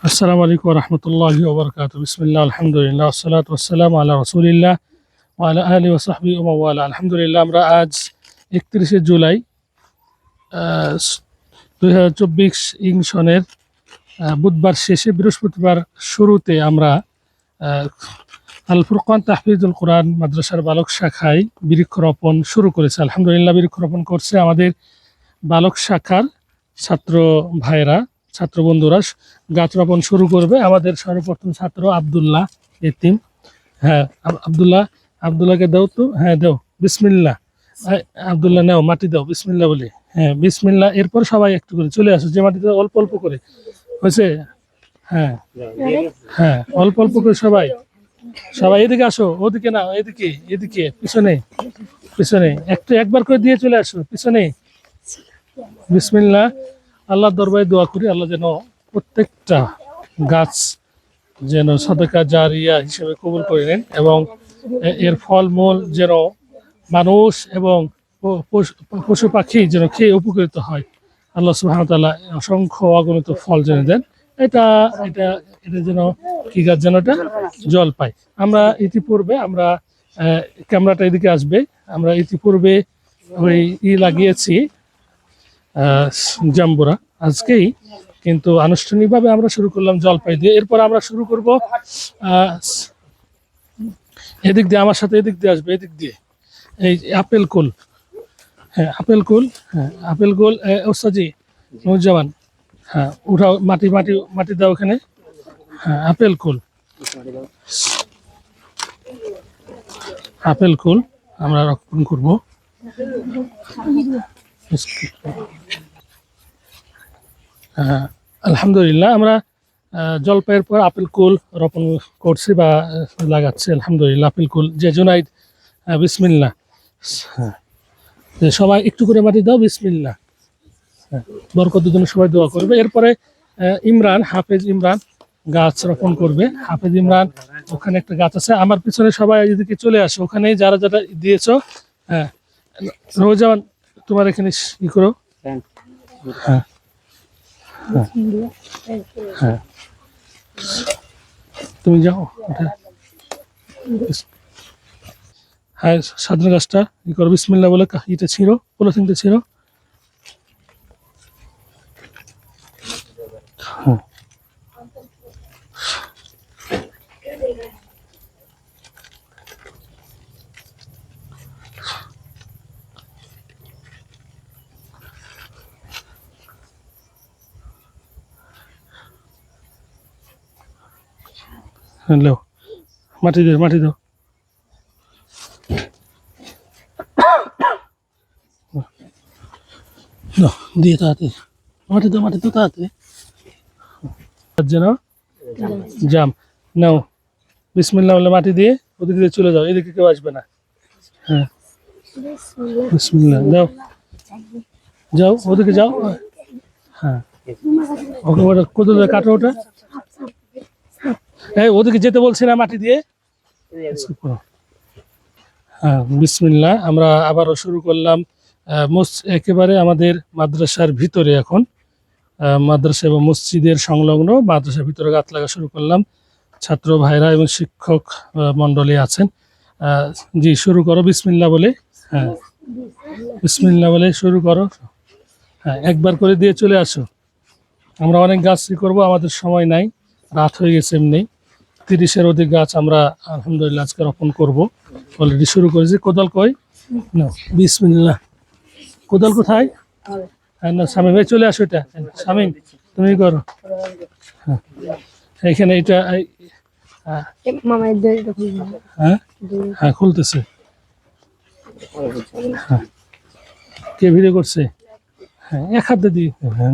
আসসালামু আলাইকুম ওয়া রাহমাতুল্লাহি ওয়া বারাকাতুহু। বিসমিল্লাহ, আলহামদুলিল্লাহ, ওয়াসসালাতু ওয়াসসালামু আলা রাসূলিল্লাহ ওয়া আলা আলিহি ওয়া সাহবিহি ওয়া মাওয়ালা। আলহামদুলিল্লাহ, আমরা আজ 31শে জুলাই 2024 ইং সনের বুধবার শেষে বৃহস্পতিবার শুরুতে আমরা আল ফুরকান তাহফিজুল কোরআন মাদ্রাসার বালক শাখায় বৃক্ষরোপণ শুরু করেছে। আলহামদুলিল্লাহ, বৃক্ষরোপণ করছে আমাদের বালক শাখার ছাত্র ভাইরা, ছাত্র বন্ধুরা গাছ রোপণ শুরু করবে। আমাদের সর্বপ্রথম ছাত্র আব্দুল্লাহ এতিম। হ্যাঁ, আব্দুল্লাহকে দাও তো। হ্যাঁ দাও, বিসমিল্লাহ। আব্দুল্লাহ নাও, মাটি দাও বিসমিল্লাহ বলে। হ্যাঁ বিসমিল্লাহ। এরপর সবাই একটু করে চলে আসো, যে মাটিতে অল্প অল্প করে হয়েছে। হ্যাঁ হ্যাঁ, অল্প অল্প করে সবাই সবাই এদিকে আসো, ওদিকে না, এদিকে এদিকে, পিছনে পিছনে একবার করে দিয়ে চলে আসো পিছনে। বিসমিল্লাহ। আল্লাহর দরবারে দোয়া করি, আল্লাহ যেন প্রত্যেকটা গাছ যেন সাদাকা জারিয়া হিসেবে কবুল করে নেন, এবং এর ফলমূল যেন মানুষ এবং পশু পাখি যেন খেয়ে উপকৃত হয়। আল্লাহ সুবহানাহু ওয়া তাআলা অসংখ্য অগণিত ফল যেন দেন। এটা এটা এটা যেন কি গাছ যেন, এটা জলপাই। আমরা ইতিপূর্বে আমরা ক্যামেরাটা এদিকে আসবে, আমরা ইতিপূর্বে ওই লাগিয়েছি জাম্বুরা। আজকেই কিন্তু আনুষ্ঠানিকভাবে আমরা শুরু করলাম জলপাই দিয়ে। এরপর আমরা শুরু করব এদিক দিয়ে, আমার সাথে এদিক দিয়ে আসবে, এদিক দিয়ে এই আপেল কুল। হ্যাঁ আপেল কুল, হ্যাঁ আপেল কুল। ওস্তাজি নুরুজ্জামান, হ্যাঁ উঠাও, মাটি মাটি মাটি দাও ওখানে। হ্যাঁ আপেল কুল, আপেল কুল আমরা রোপণ করবো। আলহামদুলিল্লাহ, আমরা জলপাইয়ের পর আপেল কুল রোপণ করছি বা লাগাচ্ছি। আলহামদুলিল্লাহ, আপেল কুল যে জুনাইদ। বিসমিল্লাহ। হ্যাঁ, সবাই একটু করে মাটি দাও, বিসমিল্লাহ। হ্যাঁ, বরকতের জন্য সবাই দোয়া করবে। এরপরে ইমরান, হাফেজ ইমরান গাছ রোপণ করবে। হাফেজ ইমরান, ওখানে একটা গাছ আছে আমার পিছনে, সবাই এদিকে চলে আসে, ওখানে যারা যারা দিয়েছ। হ্যাঁ রোজান, তোমার এখানে ই করো। হ্যাঁ হ্যাঁ, তুমি যাও। হ্যাঁ, সাধারণ গাছটা ই করো, বিসমিল্লাহ বলে ইটা ছিঁড়ো, পলিথিনটা ছিঁড়ো। হ্যাঁ হ্যালো, মাটি দাও, মাটি দাও। দিয়ে তাড়াতাড়ি মাটি দাও, মাটি দাও তাড়াতাড়ি যেন জাম নাও। বিসমিল্লাহ বলে মাটি দিয়ে ওদিকে দিয়ে চলে যাও, এদিকে কেউ আসবে না। হ্যাঁ বিসমিল্লাহ যাও, যাও ওদিকে যাও। হ্যাঁ ওকে, ওটা কোথাও কাটো ওটা। এই ওদিকে যেতে বলছি না, মাটি দিয়ে। হ্যাঁ বিসমিল্লাহ। আমরা আবারও শুরু করলাম একেবারে আমাদের মাদ্রাসার ভিতরে, এখন মাদ্রাসা এবং মসজিদের সংলগ্ন মাদ্রাসার ভিতরে গাছ লাগা শুরু করলাম। ছাত্র ভাইরা এবং শিক্ষক মণ্ডলী আছেন। জি শুরু করো বিসমিল্লাহ বলে। হ্যাঁ বিসমিল্লাহ বলে শুরু করো। হ্যাঁ একবার করে দিয়ে চলে আসো। আমরা অনেক গাছ করবো, আমাদের সময় নাই, রাত হয়ে গেছে। এমনি 30-এর অধিক গাছ আমরা আলহামদুলিল্লাহ আজকে রোপণ করবো। অলরেডি শুরু করেছি। কোদাল কই না, বিসমিল্লাহ। কোদাল কোথায়? হ্যাঁ না, শামীম ভাই চলে আসো। এটা শামীম তুমি করো। হ্যাঁ এখানে এটা। হ্যাঁ হ্যাঁ খুলতেছে। হ্যাঁ কে ভিডিও করছে? হ্যাঁ এক হাতে দিই। হ্যাঁ